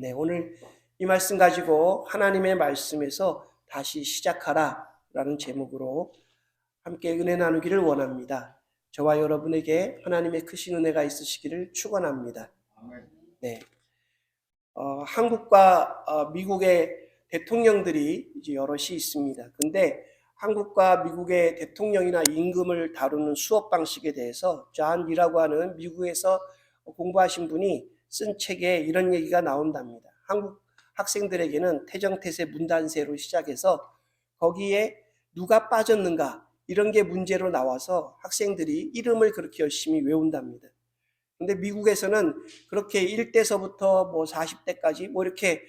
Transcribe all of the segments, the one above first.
네, 오늘 이 말씀 가지고 하나님의 말씀에서 다시 시작하라 라는 제목으로 함께 은혜 나누기를 원합니다. 저와 여러분에게 하나님의 크신 은혜가 있으시기를 축원합니다. 네, 한국과 미국의 대통령들이 이제 여럿이 있습니다. 근데 한국과 미국의 대통령이나 임금을 다루는 수업 방식에 대해서 존 리라고 하는 미국에서 공부하신 분이 쓴 책에 이런 얘기가 나온답니다. 한국 학생들에게는 태정태세 문단세로 시작해서 거기에 누가 빠졌는가 이런 게 문제로 나와서 학생들이 이름을 그렇게 열심히 외운답니다. 근데 미국에서는 그렇게 1대서부터 뭐 40대까지 뭐 이렇게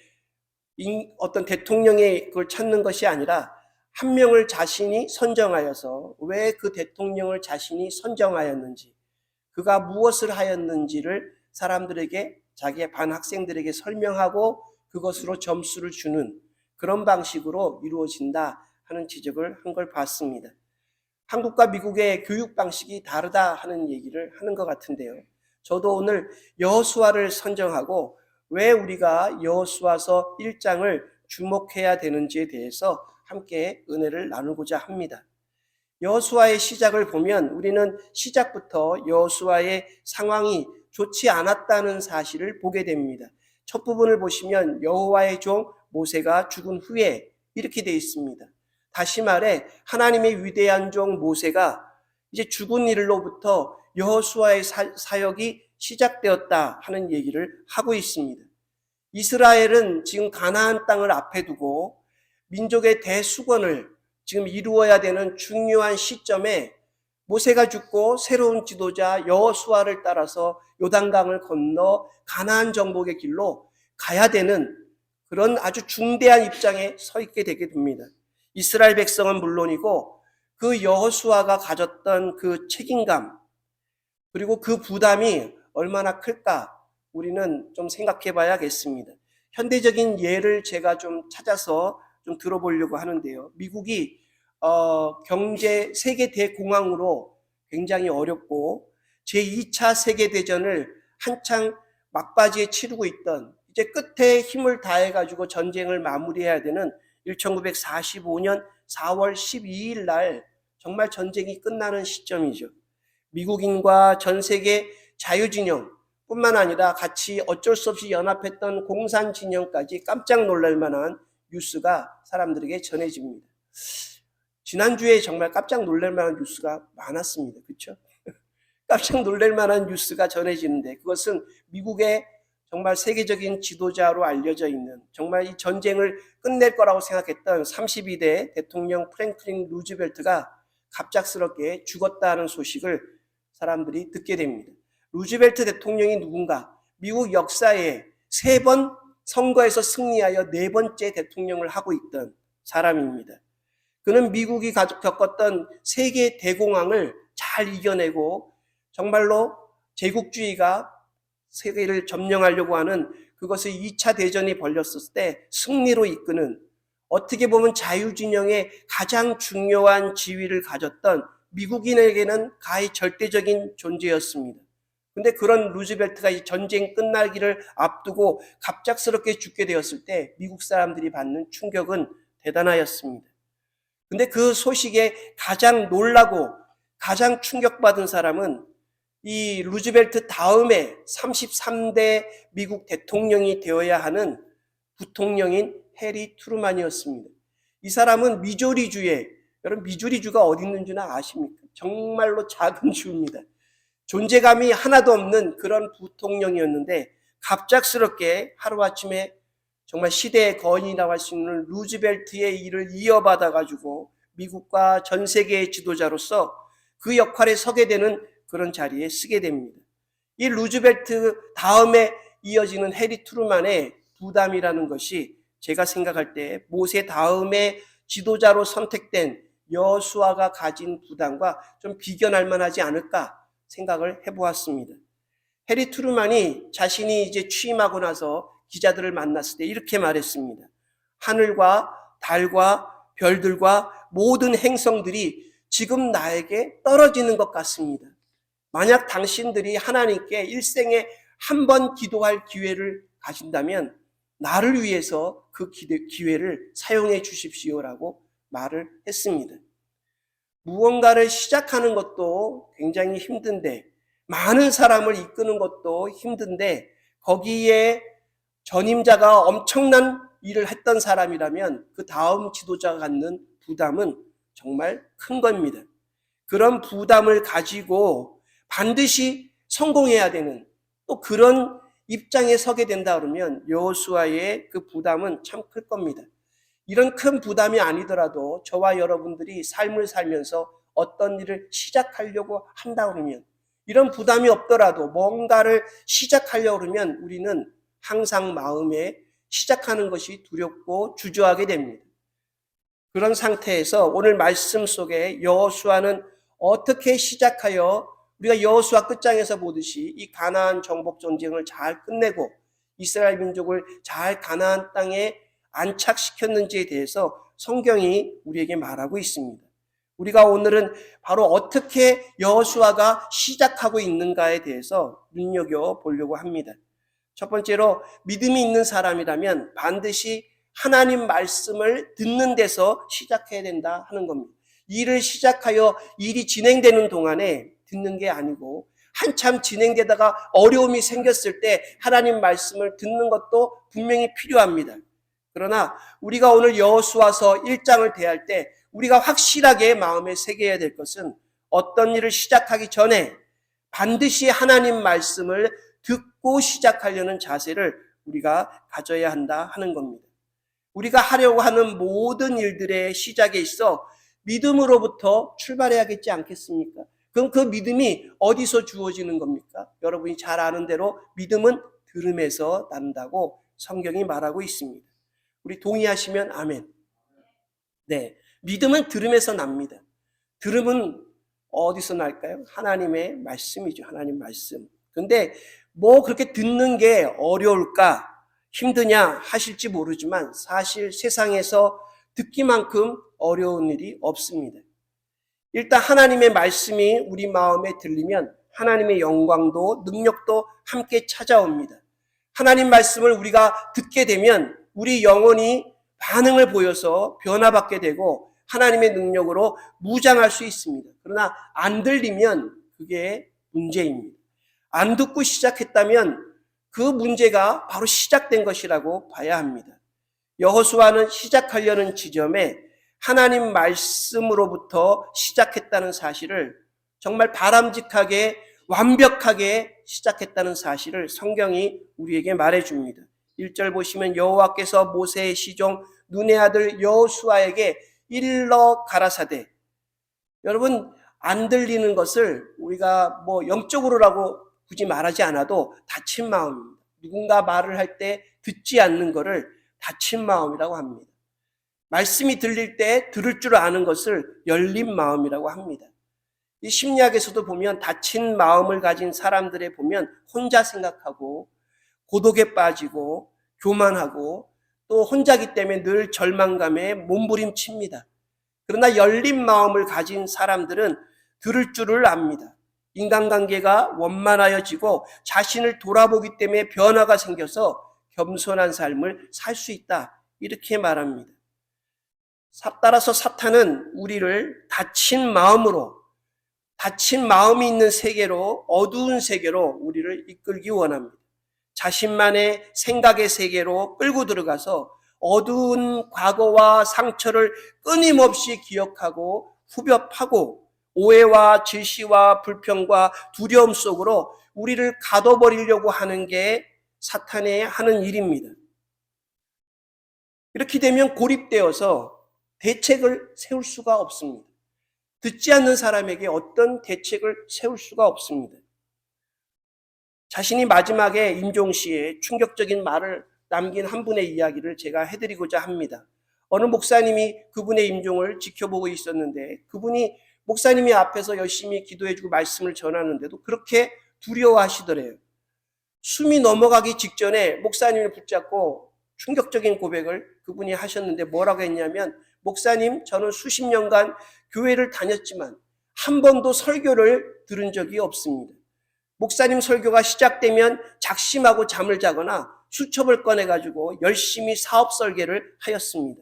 어떤 대통령의 그걸 찾는 것이 아니라 한 명을 자신이 선정하여서 왜 그 대통령을 자신이 선정하였는지, 그가 무엇을 하였는지를 사람들에게, 자기의 반 학생들에게 설명하고 그것으로 점수를 주는 그런 방식으로 이루어진다 하는 지적을 한 걸 봤습니다. 한국과 미국의 교육 방식이 다르다 하는 얘기를 하는 것 같은데요. 저도 오늘 여호수아를 선정하고 왜 우리가 여호수아서 1장을 주목해야 되는지에 대해서 함께 은혜를 나누고자 합니다. 여호수아의 시작을 보면 우리는 시작부터 여호수아의 상황이 좋지 않았다는 사실을 보게 됩니다. 첫 부분을 보시면 여호와의 종 모세가 죽은 후에 이렇게 되어 있습니다. 다시 말해 하나님의 위대한 종 모세가 이제 죽은 일로부터 여호수아의 사역이 시작되었다 하는 얘기를 하고 있습니다. 이스라엘은 지금 가나안 땅을 앞에 두고 민족의 대수건을 지금 이루어야 되는 중요한 시점에 모세가 죽고 새로운 지도자 여호수아를 따라서 요단강을 건너 가나안 정복의 길로 가야 되는 그런 아주 중대한 입장에 서 있게 되게 됩니다. 이스라엘 백성은 물론이고 그 여호수아가 가졌던 그 책임감 그리고 그 부담이 얼마나 클까 우리는 좀 생각해 봐야겠습니다. 현대적인 예를 제가 좀 찾아서 좀 들어보려고 하는데요. 미국이 경제 세계 대공황으로 굉장히 어렵고 제2차 세계대전을 한창 막바지에 치르고 있던 이제 끝에 힘을 다해가지고 전쟁을 마무리해야 되는 1945년 4월 12일 날 정말 전쟁이 끝나는 시점이죠. 미국인과 전 세계 자유진영 뿐만 아니라 같이 어쩔 수 없이 연합했던 공산진영까지 깜짝 놀랄 만한 뉴스가 사람들에게 전해집니다. 지난주에 정말 깜짝 놀랄 만한 뉴스가 많았습니다. 그렇죠? 깜짝 놀랄 만한 뉴스가 전해지는데 그것은 미국의 정말 세계적인 지도자로 알려져 있는 정말 이 전쟁을 끝낼 거라고 생각했던 32대 대통령 프랭클린 루즈벨트가 갑작스럽게 죽었다는 소식을 사람들이 듣게 됩니다. 루즈벨트 대통령이 누군가? 미국 역사에 3번 선거에서 승리하여 4번째 대통령을 하고 있던 사람입니다. 그는 미국이 겪었던 세계 대공황을 잘 이겨내고 정말로 제국주의가 세계를 점령하려고 하는 그것을 2차 대전이 벌렸을 때 승리로 이끄는 어떻게 보면 자유진영의 가장 중요한 지위를 가졌던 미국인에게는 가히 절대적인 존재였습니다. 근데 그런 루즈벨트가 이 전쟁 끝나기를 앞두고 갑작스럽게 죽게 되었을 때 미국 사람들이 받는 충격은 대단하였습니다. 근데 그 소식에 가장 놀라고 가장 충격받은 사람은 이 루즈벨트 다음에 33대 미국 대통령이 되어야 하는 부통령인 해리 트루만이었습니다. 이 사람은 미주리주에, 여러분 미주리주가 어디 있는지는 아십니까? 정말로 작은 주입니다. 존재감이 하나도 없는 그런 부통령이었는데 갑작스럽게 하루아침에 정말 시대의 거인이라고 할 수 있는 루즈벨트의 일을 이어받아가지고 미국과 전 세계의 지도자로서 그 역할에 서게 되는 그런 자리에 쓰게 됩니다. 이 루즈벨트 다음에 이어지는 해리 트루만의 부담이라는 것이 제가 생각할 때 모세 다음에 지도자로 선택된 여호수아가 가진 부담과 좀 비견할 만하지 않을까 생각을 해보았습니다. 해리 트루만이 자신이 이제 취임하고 나서 기자들을 만났을 때 이렇게 말했습니다. 하늘과 달과 별들과 모든 행성들이 지금 나에게 떨어지는 것 같습니다. 만약 당신들이 하나님께 일생에 한 번 기도할 기회를 가진다면 나를 위해서 그 기회를 사용해 주십시오라고 말을 했습니다. 무언가를 시작하는 것도 굉장히 힘든데, 많은 사람을 이끄는 것도 힘든데, 거기에 전임자가 엄청난 일을 했던 사람이라면 그 다음 지도자가 갖는 부담은 정말 큰 겁니다. 그런 부담을 가지고 반드시 성공해야 되는, 또 그런 입장에 서게 된다 그러면 여호수아의 그 부담은 참 클 겁니다. 이런 큰 부담이 아니더라도 저와 여러분들이 삶을 살면서 어떤 일을 시작하려고 한다 그러면, 이런 부담이 없더라도 뭔가를 시작하려고 그러면 우리는 항상 마음에 시작하는 것이 두렵고 주저하게 됩니다. 그런 상태에서 오늘 말씀 속에 여호수아는 어떻게 시작하여, 우리가 여호수아 끝장에서 보듯이 이 가나안 정복 전쟁을 잘 끝내고 이스라엘 민족을 잘 가나안 땅에 안착시켰는지에 대해서 성경이 우리에게 말하고 있습니다. 우리가 오늘은 바로 어떻게 여호수아가 시작하고 있는가에 대해서 눈여겨보려고 합니다. 첫 번째로, 믿음이 있는 사람이라면 반드시 하나님 말씀을 듣는 데서 시작해야 된다 하는 겁니다. 일을 시작하여 일이 진행되는 동안에 듣는 게 아니고, 한참 진행되다가 어려움이 생겼을 때 하나님 말씀을 듣는 것도 분명히 필요합니다. 그러나 우리가 오늘 여호수아서 1장을 대할 때 우리가 확실하게 마음에 새겨야 될 것은, 어떤 일을 시작하기 전에 반드시 하나님 말씀을 듣고 시작하려는 자세를 우리가 가져야 한다 하는 겁니다. 우리가 하려고 하는 모든 일들의 시작에 있어 믿음으로부터 출발해야겠지 않겠습니까? 그럼 그 믿음이 어디서 주어지는 겁니까? 여러분이 잘 아는 대로 믿음은 들음에서 난다고 성경이 말하고 있습니다. 우리 동의하시면 아멘. 네, 믿음은 들음에서 납니다. 들음은 어디서 날까요? 하나님의 말씀이죠. 하나님 말씀. 근데 뭐 그렇게 듣는 게 어려울까, 힘드냐 하실지 모르지만 사실 세상에서 듣기만큼 어려운 일이 없습니다. 일단 하나님의 말씀이 우리 마음에 들리면 하나님의 영광도 능력도 함께 찾아옵니다. 하나님 말씀을 우리가 듣게 되면 우리 영혼이 반응을 보여서 변화받게 되고 하나님의 능력으로 무장할 수 있습니다. 그러나 안 들리면 그게 문제입니다. 안 듣고 시작했다면 그 문제가 바로 시작된 것이라고 봐야 합니다. 여호수아는 시작하려는 지점에 하나님 말씀으로부터 시작했다는 사실을, 정말 바람직하게 완벽하게 시작했다는 사실을 성경이 우리에게 말해줍니다. 1절 보시면 여호와께서 모세의 시종 눈의 아들 여호수아에게 일러 가라사대. 여러분, 안 들리는 것을 우리가 뭐 영적으로라고 굳이 말하지 않아도 닫힌 마음입니다. 누군가 말을 할 때 듣지 않는 것을 닫힌 마음이라고 합니다. 말씀이 들릴 때 들을 줄 아는 것을 열린 마음이라고 합니다. 이 심리학에서도 보면 닫힌 마음을 가진 사람들에 보면 혼자 생각하고 고독에 빠지고 교만하고 또 혼자기 때문에 늘 절망감에 몸부림칩니다. 그러나 열린 마음을 가진 사람들은 들을 줄을 압니다. 인간관계가 원만하여지고 자신을 돌아보기 때문에 변화가 생겨서 겸손한 삶을 살 수 있다, 이렇게 말합니다. 따라서 사탄은 우리를 닫힌 마음으로, 닫힌 마음이 있는 세계로, 어두운 세계로 우리를 이끌기 원합니다. 자신만의 생각의 세계로 끌고 들어가서 어두운 과거와 상처를 끊임없이 기억하고 후벼 파고 오해와 질시와 불평과 두려움 속으로 우리를 가둬버리려고 하는 게 사탄의 하는 일입니다. 이렇게 되면 고립되어서 대책을 세울 수가 없습니다. 듣지 않는 사람에게 어떤 대책을 세울 수가 없습니다. 자신이 마지막에 임종시에 충격적인 말을 남긴 한 분의 이야기를 제가 해드리고자 합니다. 어느 목사님이 그분의 임종을 지켜보고 있었는데, 그분이 목사님이 앞에서 열심히 기도해주고 말씀을 전하는데도 그렇게 두려워하시더래요. 숨이 넘어가기 직전에 목사님을 붙잡고 충격적인 고백을 그분이 하셨는데, 뭐라고 했냐면, 목사님, 저는 수십 년간 교회를 다녔지만 한 번도 설교를 들은 적이 없습니다. 목사님 설교가 시작되면 작심하고 잠을 자거나 수첩을 꺼내가지고 열심히 사업 설계를 하였습니다.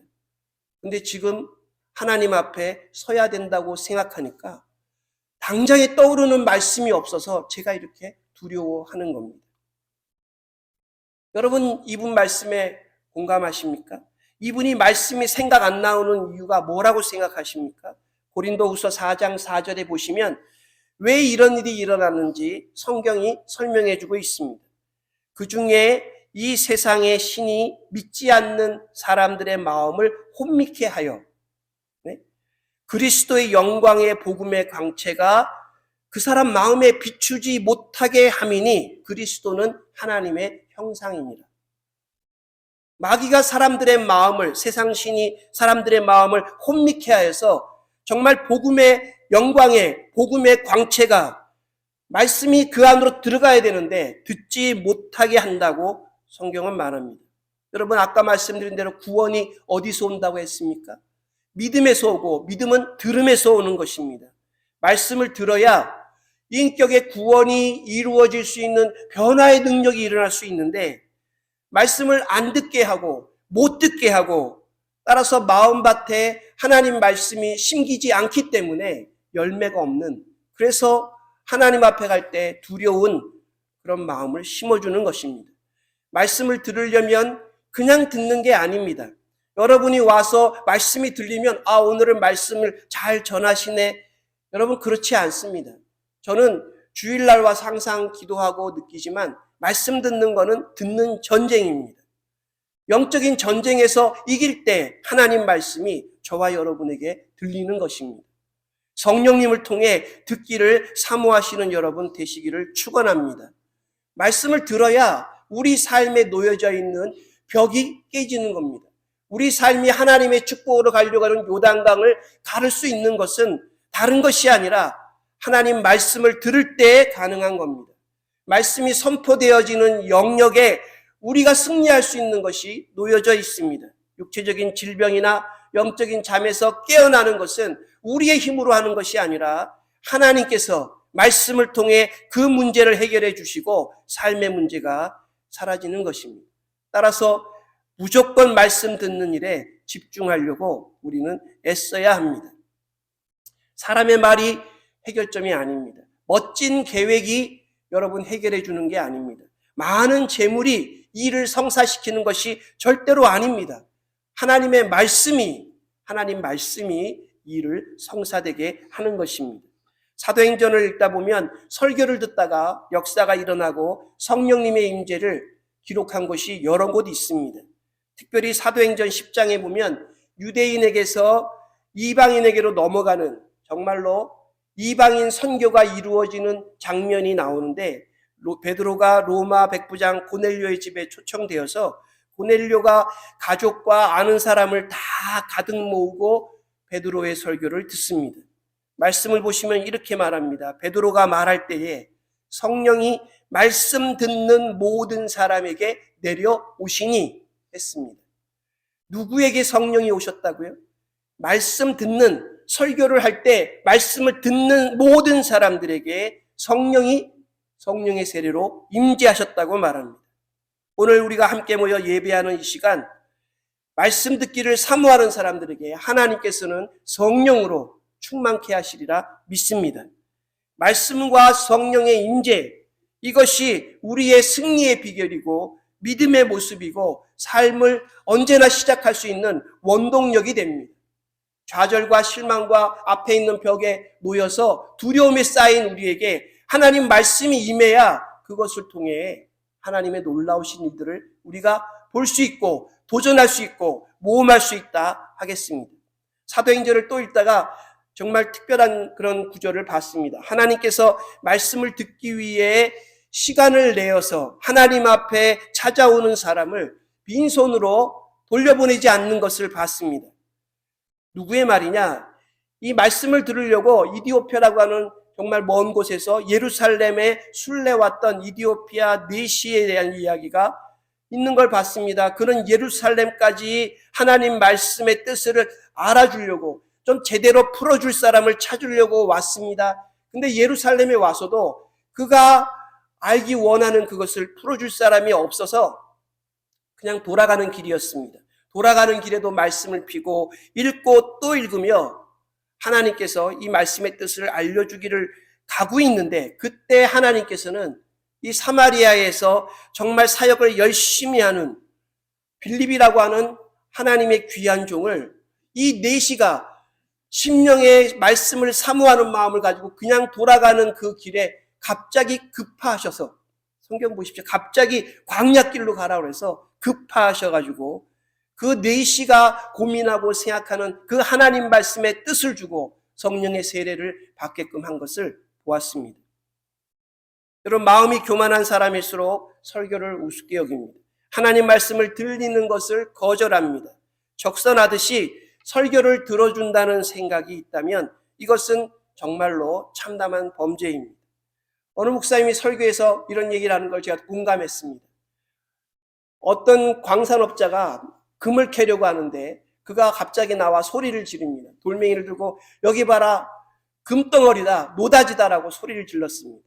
근데 지금 하나님 앞에 서야 된다고 생각하니까 당장에 떠오르는 말씀이 없어서 제가 이렇게 두려워하는 겁니다. 여러분, 이분 말씀에 공감하십니까? 이분이 말씀이 생각 안 나오는 이유가 뭐라고 생각하십니까? 고린도후서 4장 4절에 보시면 왜 이런 일이 일어나는지 성경이 설명해 주고 있습니다. 그 중에 이 세상의 신이 믿지 않는 사람들의 마음을 혼미케 하여 그리스도의 영광의 복음의 광채가 그 사람 마음에 비추지 못하게 함이니 그리스도는 하나님의 형상이니라. 마귀가 사람들의 마음을, 세상 신이 사람들의 마음을 혼미케 하여서 정말 복음의 영광의, 복음의 광채가 말씀이 그 안으로 들어가야 되는데 듣지 못하게 한다고 성경은 말합니다. 여러분, 아까 말씀드린 대로 구원이 어디서 온다고 했습니까? 믿음에서 오고, 믿음은 들음에서 오는 것입니다. 말씀을 들어야 인격의 구원이 이루어질 수 있는 변화의 능력이 일어날 수 있는데, 말씀을 안 듣게 하고 못 듣게 하고 따라서 마음밭에 하나님 말씀이 심기지 않기 때문에 열매가 없는, 그래서 하나님 앞에 갈 때 두려운 그런 마음을 심어주는 것입니다. 말씀을 들으려면 그냥 듣는 게 아닙니다. 여러분이 와서 말씀이 들리면 오늘은 말씀을 잘 전하시네. 여러분, 그렇지 않습니다. 저는 주일날 와서 항상 기도하고 느끼지만 말씀 듣는 거는 듣는 전쟁입니다. 영적인 전쟁에서 이길 때 하나님 말씀이 저와 여러분에게 들리는 것입니다. 성령님을 통해 듣기를 사모하시는 여러분 되시기를 축원합니다. 말씀을 들어야 우리 삶에 놓여져 있는 벽이 깨지는 겁니다. 우리 삶이 하나님의 축복으로 가려고 하는 요단강을 가를 수 있는 것은 다른 것이 아니라 하나님 말씀을 들을 때 가능한 겁니다. 말씀이 선포되어지는 영역에 우리가 승리할 수 있는 것이 놓여져 있습니다. 육체적인 질병이나 영적인 잠에서 깨어나는 것은 우리의 힘으로 하는 것이 아니라 하나님께서 말씀을 통해 그 문제를 해결해 주시고 삶의 문제가 사라지는 것입니다. 따라서 무조건 말씀 듣는 일에 집중하려고 우리는 애써야 합니다. 사람의 말이 해결점이 아닙니다. 멋진 계획이 여러분 해결해 주는 게 아닙니다. 많은 재물이 일을 성사시키는 것이 절대로 아닙니다. 하나님 말씀이 일을 성사되게 하는 것입니다. 사도행전을 읽다 보면 설교를 듣다가 역사가 일어나고 성령님의 임재를 기록한 곳이 여러 곳 있습니다. 특별히 사도행전 10장에 보면 유대인에게서 이방인에게로 넘어가는, 정말로 이방인 선교가 이루어지는 장면이 나오는데, 베드로가 로마 백부장 고넬료의 집에 초청되어서 고넬료가 가족과 아는 사람을 다 가득 모으고 베드로의 설교를 듣습니다. 말씀을 보시면 이렇게 말합니다. 베드로가 말할 때에 성령이 말씀 듣는 모든 사람에게 내려오시니 했습니다. 누구에게 성령이 오셨다고요? 말씀 듣는, 설교를 할 때 말씀을 듣는 모든 사람들에게 성령의 세례로 임재하셨다고 말합니다. 오늘 우리가 함께 모여 예배하는 이 시간, 말씀 듣기를 사모하는 사람들에게 하나님께서는 성령으로 충만케 하시리라 믿습니다. 말씀과 성령의 임재, 이것이 우리의 승리의 비결이고 믿음의 모습이고 삶을 언제나 시작할 수 있는 원동력이 됩니다. 좌절과 실망과 앞에 있는 벽에 놓여서 두려움에 쌓인 우리에게 하나님 말씀이 임해야 그것을 통해 하나님의 놀라우신 일들을 우리가 볼 수 있고 도전할 수 있고 모험할 수 있다 하겠습니다. 사도행전을 또 읽다가 정말 특별한 그런 구절을 봤습니다. 하나님께서 말씀을 듣기 위해 시간을 내어서 하나님 앞에 찾아오는 사람을 빈손으로 돌려보내지 않는 것을 봤습니다. 누구의 말이냐? 이 말씀을 들으려고 이디오피아라고 하는 정말 먼 곳에서 예루살렘에 순례왔던 이디오피아 내시에 대한 이야기가 있는 걸 봤습니다. 그는 예루살렘까지 하나님 말씀의 뜻을 알아주려고, 좀 제대로 풀어줄 사람을 찾으려고 왔습니다. 근데 예루살렘에 와서도 그가 알기 원하는 그것을 풀어줄 사람이 없어서 그냥 돌아가는 길이었습니다. 돌아가는 길에도 말씀을 피고 읽고 또 읽으며 하나님께서 이 말씀의 뜻을 알려주기를 가고 있는데, 그때 하나님께서는 이 사마리아에서 정말 사역을 열심히 하는 빌립이라고 하는 하나님의 귀한 종을 이 내시가 심령의 말씀을 사모하는 마음을 가지고 그냥 돌아가는 그 길에 갑자기 급파하셔서, 성경 보십시오. 갑자기 광야길로 가라고 해서 급파하셔가지고 그 내시가 고민하고 생각하는 그 하나님 말씀의 뜻을 주고 성령의 세례를 받게끔 한 것을 보았습니다. 여러분, 마음이 교만한 사람일수록 설교를 우습게 여깁니다. 하나님 말씀을 들리는 것을 거절합니다. 적선하듯이 설교를 들어준다는 생각이 있다면 이것은 정말로 참담한 범죄입니다. 어느 목사님이 설교에서 이런 얘기를 하는 걸 제가 공감했습니다. 어떤 광산업자가 금을 캐려고 하는데 그가 갑자기 나와 소리를 지릅니다. 돌멩이를 들고 여기 봐라, 금덩어리다, 노다지다라고 소리를 질렀습니다.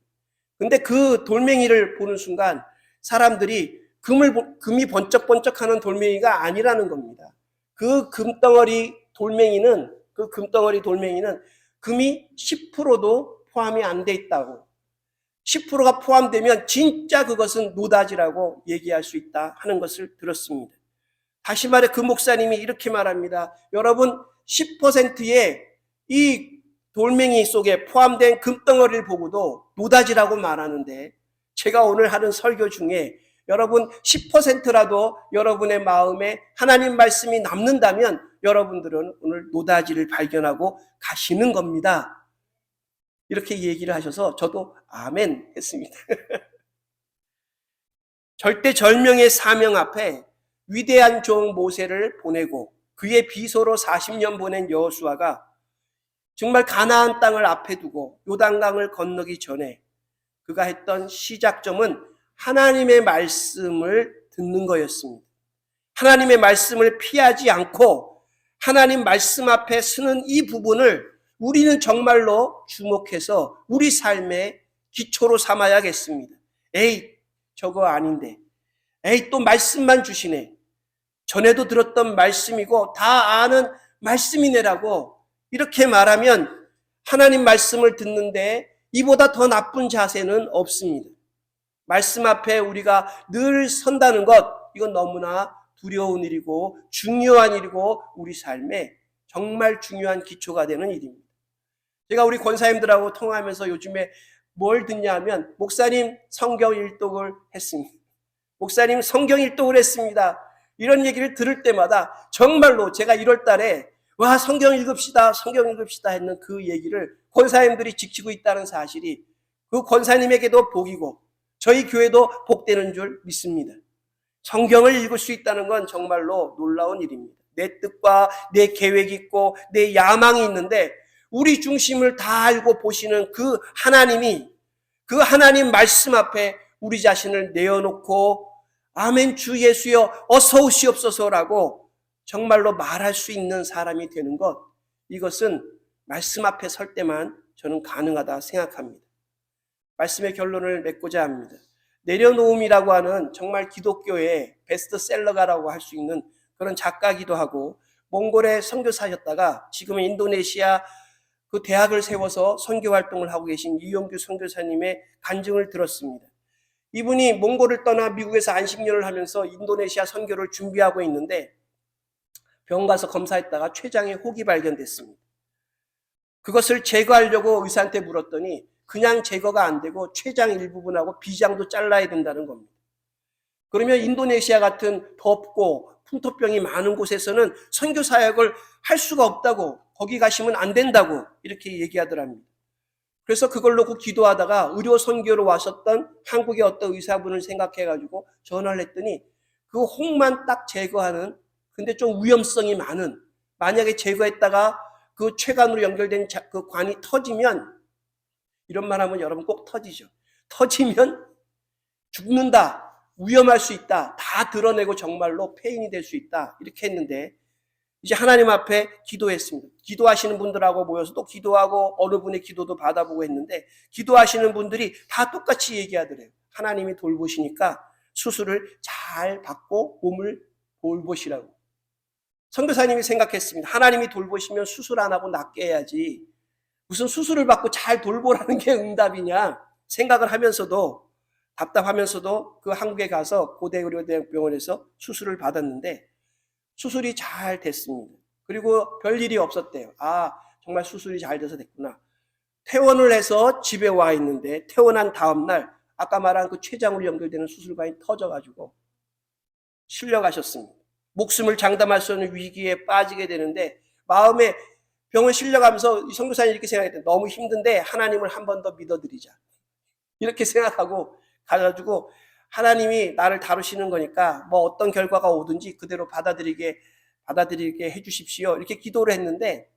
근데 그 돌멩이를 보는 순간 사람들이 금이 번쩍번쩍하는 돌멩이가 아니라는 겁니다. 그 금덩어리 돌멩이는 금이 10%도 포함이 안 돼 있다고. 10%가 포함되면 진짜 그것은 노다지라고 얘기할 수 있다 하는 것을 들었습니다. 다시 말해 그 목사님이 이렇게 말합니다. 여러분, 10%의 이 돌멩이 속에 포함된 금덩어리를 보고도 노다지라고 말하는데, 제가 오늘 하는 설교 중에 여러분 10%라도 여러분의 마음에 하나님 말씀이 남는다면 여러분들은 오늘 노다지를 발견하고 가시는 겁니다. 이렇게 얘기를 하셔서 저도 아멘 했습니다. 절대절명의 사명 앞에 위대한 종 모세를 보내고 그의 비서로 40년 보낸 여호수아가 정말 가나안 땅을 앞에 두고 요단강을 건너기 전에 그가 했던 시작점은 하나님의 말씀을 듣는 거였습니다. 하나님의 말씀을 피하지 않고 하나님 말씀 앞에 서는 이 부분을 우리는 정말로 주목해서 우리 삶의 기초로 삼아야겠습니다. 에이, 저거 아닌데. 에이, 또 말씀만 주시네. 전에도 들었던 말씀이고 다 아는 말씀이네라고 이렇게 말하면 하나님 말씀을 듣는데 이보다 더 나쁜 자세는 없습니다. 말씀 앞에 우리가 늘 선다는 것, 이건 너무나 두려운 일이고 중요한 일이고 우리 삶에 정말 중요한 기초가 되는 일입니다. 제가 우리 권사님들하고 통화하면서 요즘에 뭘 듣냐 하면 목사님 성경 일독을 했습니다. 목사님 성경 일독을 했습니다. 이런 얘기를 들을 때마다 정말로 제가 1월 달에 와 성경 읽읍시다 했는 그 얘기를 권사님들이 지키고 있다는 사실이 그 권사님에게도 복이고 저희 교회도 복되는 줄 믿습니다. 성경을 읽을 수 있다는 건 정말로 놀라운 일입니다. 내 뜻과 내 계획이 있고 내 야망이 있는데 우리 중심을 다 알고 보시는 그 하나님이 그 하나님 말씀 앞에 우리 자신을 내어놓고 아멘 주 예수여 어서 오시옵소서라고 정말로 말할 수 있는 사람이 되는 것, 이것은 말씀 앞에 설 때만 저는 가능하다 생각합니다. 말씀의 결론을 맺고자 합니다. 내려놓음이라고 하는 정말 기독교의 베스트셀러가라고 할 수 있는 그런 작가기도 하고 몽골에 선교사였다가 지금은 인도네시아 그 대학을 세워서 선교 활동을 하고 계신 이용규 선교사님의 간증을 들었습니다. 이분이 몽골을 떠나 미국에서 안식년을 하면서 인도네시아 선교를 준비하고 있는데 병원 가서 검사했다가 췌장에 혹이 발견됐습니다. 그것을 제거하려고 의사한테 물었더니 그냥 제거가 안 되고 췌장 일부분하고 비장도 잘라야 된다는 겁니다. 그러면 인도네시아 같은 덥고 풍토병이 많은 곳에서는 선교 사역을 할 수가 없다고, 거기 가시면 안 된다고 이렇게 얘기하더랍니다. 그래서 그걸 놓고 기도하다가 의료 선교로 왔었던 한국의 어떤 의사분을 생각해가지고 전화를 했더니 그 혹만 딱 제거하는, 근데 좀 위험성이 많은, 만약에 제거했다가 그 췌관으로 연결된 그 관이 터지면, 이런 말 하면 여러분 꼭 터지죠. 터지면 죽는다, 위험할 수 있다, 다 드러내고 정말로 폐인이 될 수 있다, 이렇게 했는데 이제 하나님 앞에 기도했습니다. 기도하시는 분들하고 모여서 또 기도하고 어느 분의 기도도 받아보고 했는데 기도하시는 분들이 다 똑같이 얘기하더래요. 하나님이 돌보시니까 수술을 잘 받고 몸을 돌보시라고. 선교사님이 생각했습니다. 하나님이 돌보시면 수술 안 하고 낫게 해야지. 무슨 수술을 받고 잘 돌보라는 게 응답이냐 생각을 하면서도 답답하면서도 그 한국에 가서 고대의료대학병원에서 수술을 받았는데 수술이 잘 됐습니다. 그리고 별일이 없었대요. 아, 정말 수술이 잘 돼서 됐구나. 퇴원을 해서 집에 와 있는데 퇴원한 다음 날 아까 말한 그 췌장으로 연결되는 수술관이 터져가지고 실려가셨습니다. 목숨을 장담할 수 없는 위기에 빠지게 되는데 마음에 병원 실려가면서 선교사님이 이렇게 생각했대요. 너무 힘든데 하나님을 한 번 더 믿어드리자. 이렇게 생각하고 가가지고 하나님이 나를 다루시는 거니까 뭐 어떤 결과가 오든지 그대로 받아들이게 해주십시오. 이렇게 기도를 했는데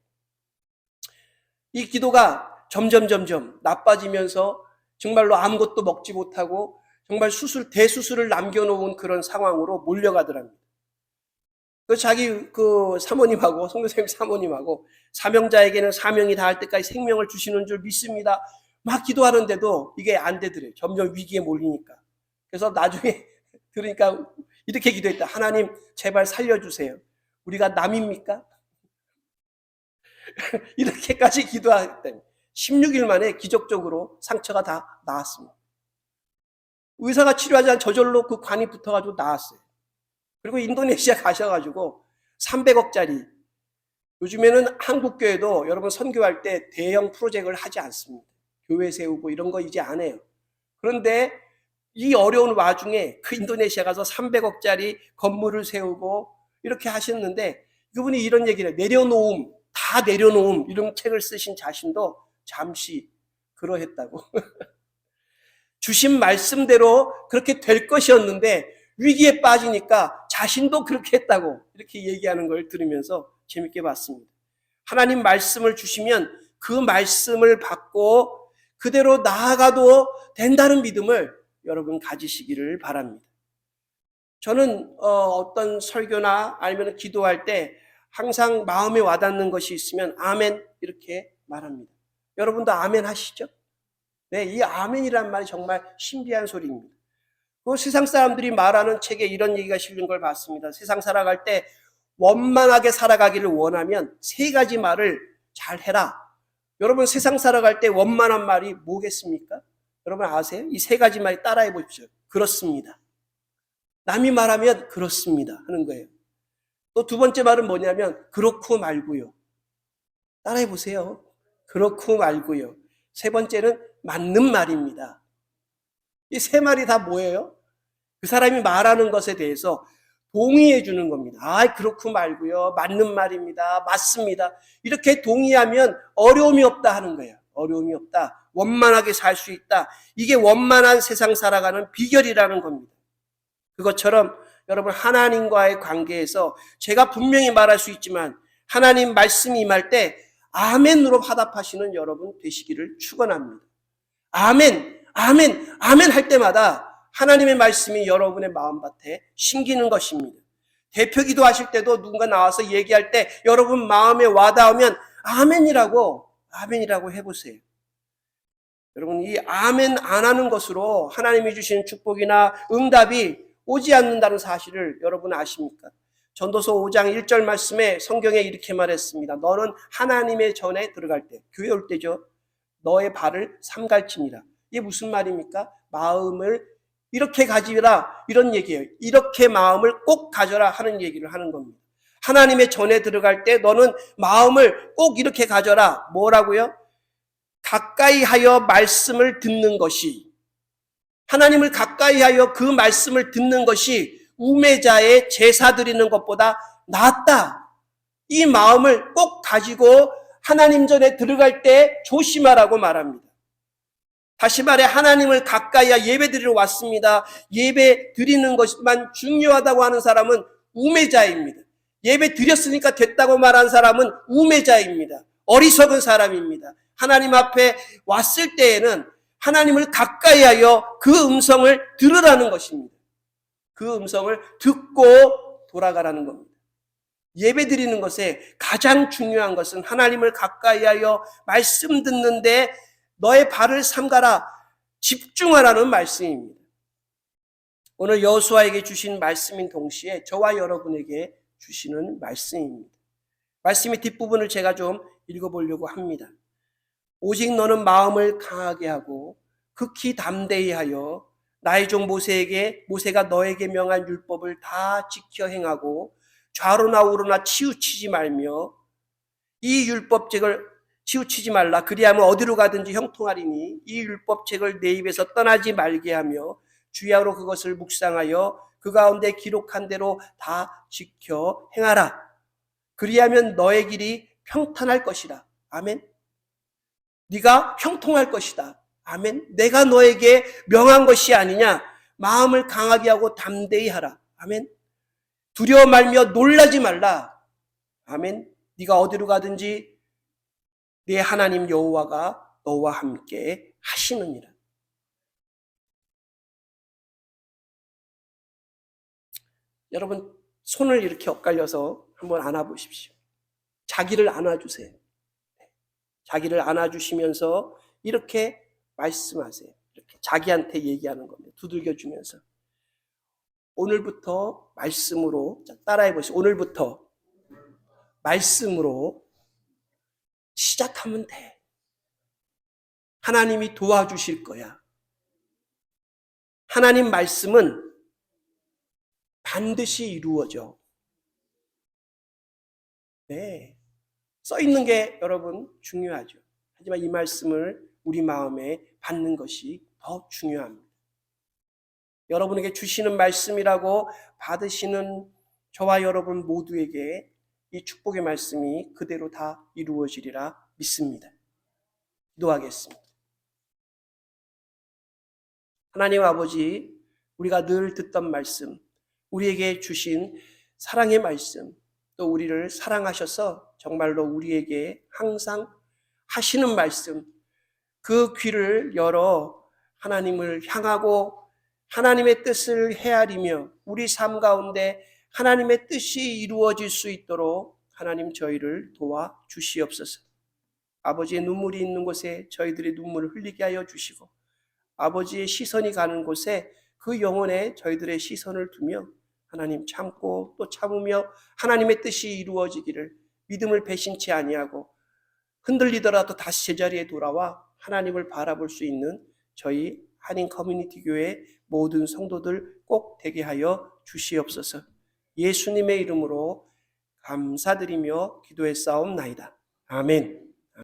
이 기도가 점점 나빠지면서 정말로 아무것도 먹지 못하고 정말 대수술을 남겨놓은 그런 상황으로 몰려가더랍니다. 자기 사모님하고 선교사님 사모님하고 사명자에게는 사명이 다할 때까지 생명을 주시는 줄 믿습니다. 막 기도하는데도 이게 안 되더래요. 점점 위기에 몰리니까. 그래서 나중에 들으니까 이렇게 기도했다. 하나님 제발 살려주세요. 우리가 남입니까? 이렇게까지 기도했더니 16일 만에 기적적으로 상처가 다 나았습니다. 의사가 치료하지 않은 저절로 그 관이 붙어가지고 나았어요. 그리고 인도네시아 가셔가지고 300억짜리 요즘에는 한국교회도 여러분 선교할 때 대형 프로젝트를 하지 않습니다. 교회 세우고 이런 거 이제 안 해요. 그런데 이 어려운 와중에 그 인도네시아 가서 300억짜리 건물을 세우고 이렇게 하셨는데 그분이 이런 얘기를 해요. 다 내려놓음 이런 책을 쓰신 자신도 잠시 그러했다고. 주신 말씀대로 그렇게 될 것이었는데 위기에 빠지니까 자신도 그렇게 했다고 이렇게 얘기하는 걸 들으면서 재밌게 봤습니다. 하나님 말씀을 주시면 그 말씀을 받고 그대로 나아가도 된다는 믿음을 여러분 가지시기를 바랍니다. 저는 어떤 설교나 아니면 기도할 때 항상 마음에 와닿는 것이 있으면 아멘 이렇게 말합니다. 여러분도 아멘 하시죠? 네, 이 아멘이란 말이 정말 신비한 소리입니다. 그 세상 사람들이 말하는 책에 이런 얘기가 실린 걸 봤습니다. 세상 살아갈 때 원만하게 살아가기를 원하면 세 가지 말을 잘 해라. 여러분 세상 살아갈 때 원만한 말이 뭐겠습니까? 여러분 아세요? 이 세 가지 말이 따라해 보십시오. 그렇습니다. 남이 말하면 그렇습니다 하는 거예요. 또 두 번째 말은 뭐냐면 그렇고 말고요. 따라해 보세요. 그렇고 말고요. 세 번째는 맞는 말입니다. 이 세 말이 다 뭐예요? 그 사람이 말하는 것에 대해서 동의해 주는 겁니다. 아, 그렇고 말고요. 맞는 말입니다. 맞습니다. 이렇게 동의하면 어려움이 없다 하는 거예요. 어려움이 없다. 원만하게 살 수 있다. 이게 원만한 세상 살아가는 비결이라는 겁니다. 그것처럼 여러분 하나님과의 관계에서 제가 분명히 말할 수 있지만 하나님 말씀이 임할 때 아멘으로 화답하시는 여러분 되시기를 축원합니다. 아멘, 아멘, 아멘 할 때마다 하나님의 말씀이 여러분의 마음밭에 심기는 것입니다. 대표 기도하실 때도 누군가 나와서 얘기할 때 여러분 마음에 와닿으면 아멘이라고 해보세요. 여러분 이 아멘 안 하는 것으로 하나님이 주시는 축복이나 응답이 오지 않는다는 사실을 여러분 아십니까? 전도서 5장 1절 말씀에 성경에 이렇게 말했습니다. 너는 하나님의 전에 들어갈 때, 교회 올 때죠. 너의 발을 삼갈지니라. 이게 무슨 말입니까? 마음을 이렇게 가지라 이런 얘기예요. 이렇게 마음을 꼭 가져라 하는 얘기를 하는 겁니다. 하나님의 전에 들어갈 때 너는 마음을 꼭 이렇게 가져라. 뭐라고요? 가까이 하여 말씀을 듣는 것이 하나님을 가까이 하여 그 말씀을 듣는 것이 우매자의 제사 드리는 것보다 낫다. 이 마음을 꼭 가지고 하나님 전에 들어갈 때 조심하라고 말합니다. 다시 말해 하나님을 가까이 예배 드리러 왔습니다. 예배 드리는 것만 중요하다고 하는 사람은 우매자입니다. 예배 드렸으니까 됐다고 말하는 사람은 우매자입니다. 어리석은 사람입니다. 하나님 앞에 왔을 때에는 하나님을 가까이 하여 그 음성을 들으라는 것입니다. 그 음성을 듣고 돌아가라는 겁니다. 예배 드리는 것에 가장 중요한 것은 하나님을 가까이 하여 말씀 듣는데 너의 발을 삼가라, 집중하라는 말씀입니다. 오늘 여호수아에게 주신 말씀인 동시에 저와 여러분에게 주시는 말씀입니다. 말씀의 뒷부분을 제가 좀 읽어보려고 합니다. 오직 너는 마음을 강하게 하고 극히 담대히 하여 나의 종 모세가 너에게 명한 율법을 다 지켜 행하고 좌로나 우로나 치우치지 말며 이 율법책을 치우치지 말라. 그리하면 어디로 가든지 형통하리니 이 율법책을 내 입에서 떠나지 말게 하며 주야로 그것을 묵상하여 그 가운데 기록한 대로 다 지켜 행하라. 그리하면 너의 길이 평탄할 것이라. 아멘. 네가 형통할 것이다. 아멘. 내가 너에게 명한 것이 아니냐. 마음을 강하게 하고 담대히 하라. 아멘. 두려워 말며 놀라지 말라. 아멘. 네가 어디로 가든지 네 하나님 여호와가 너와 함께 하시느니라. 여러분 손을 이렇게 엇갈려서 한번 안아보십시오. 자기를 안아주세요. 자기를 안아주시면서 이렇게 말씀하세요. 이렇게 자기한테 얘기하는 겁니다. 두들겨주면서. 오늘부터 말씀으로, 따라해 보시죠. 오늘부터 말씀으로 시작하면 돼. 하나님이 도와주실 거야. 하나님 말씀은 반드시 이루어져. 네. 써 있는 게 여러분 중요하죠. 하지만 이 말씀을 우리 마음에 받는 것이 더 중요합니다. 여러분에게 주시는 말씀이라고 받으시는 저와 여러분 모두에게 이 축복의 말씀이 그대로 다 이루어지리라 믿습니다. 기도하겠습니다. 하나님 아버지, 우리가 늘 듣던 말씀, 우리에게 주신 사랑의 말씀, 또 우리를 사랑하셔서 정말로 우리에게 항상 하시는 말씀, 그 귀를 열어 하나님을 향하고 하나님의 뜻을 헤아리며 우리 삶 가운데 하나님의 뜻이 이루어질 수 있도록 하나님 저희를 도와주시옵소서. 아버지의 눈물이 있는 곳에 저희들의 눈물을 흘리게 하여 주시고 아버지의 시선이 가는 곳에 그 영혼에 저희들의 시선을 두며 하나님 참고 또 참으며 하나님의 뜻이 이루어지기를 믿음을 배신치 아니하고 흔들리더라도 다시 제자리에 돌아와 하나님을 바라볼 수 있는 저희 한인 커뮤니티 교회 모든 성도들 꼭 되게 하여 주시옵소서. 예수님의 이름으로 감사드리며 기도했사옵나이다. 아멘.